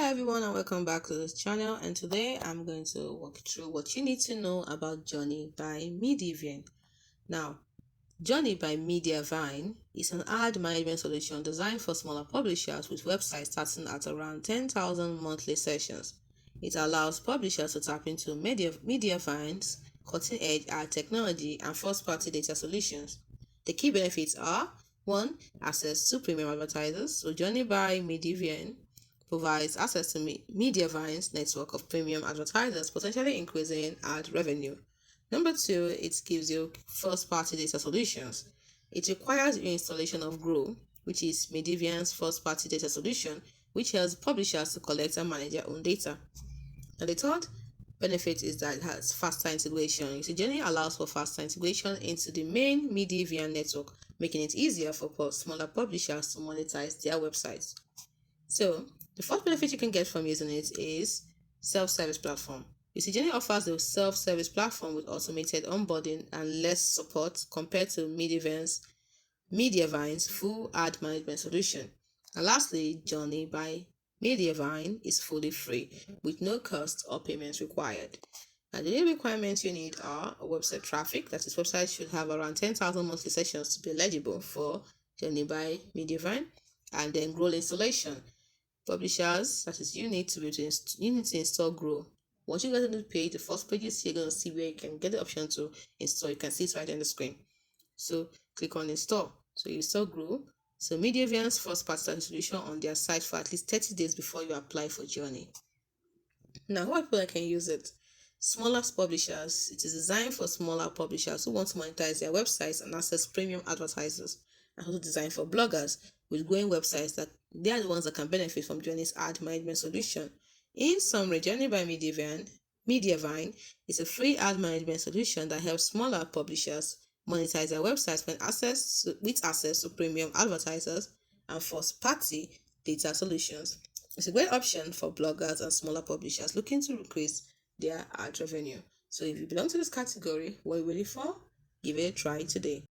everyone, and welcome back to this channel. And today I'm going to walk through what you need to know about Journey by Mediavine. Now, Journey by Mediavine is an ad management solution designed for smaller publishers with websites starting at around 10,000 monthly sessions. It allows publishers to tap into Mediavine's cutting-edge ad technology and first-party data solutions. The key benefits are: 1. Access to premium advertisers. So Journey by Mediavine provides access to Mediavine's network of premium advertisers, potentially increasing ad revenue. Number 2, it gives you first-party data solutions. It requires the installation of Grow, which is Mediavine's first-party data solution, which helps publishers to collect and manage their own data. And the third benefit is that it has faster integration. Journey allows for faster integration into the main Mediavine network, making it easier for smaller publishers to monetize their websites. So, the first benefit you can get from using it is self-service platform. Journey offers a self-service platform with automated onboarding and less support compared to Mediavine's full ad management solution. And lastly, Journey by Mediavine is fully free with no cost or payments required. And the only requirements you need are a website traffic, that is, website should have around 10,000 monthly sessions to be eligible for Journey by Mediavine, and then Grow installation. Publishers, that is, you need to install Grow. Once you get on the page, the first page you're going to see where you can get the option to install. You can see it right on the screen. So click on install. So you install Grow. So Mediavine's first-party solution on their site for at least 30 days before you apply for Journey. Now, how people can use it? Smaller publishers. It is designed for smaller publishers who want to monetize their websites and access premium advertisers, and also designed for bloggers with growing websites that they are the ones that can benefit from Journey's ad management solution. In summary, Journey by Mediavine is a free ad management solution that helps smaller publishers monetize their websites with access to premium advertisers and first-party data solutions. It's a great option for bloggers and smaller publishers looking to increase their ad revenue. So if you belong to this category, what are you waiting for? Give it a try today.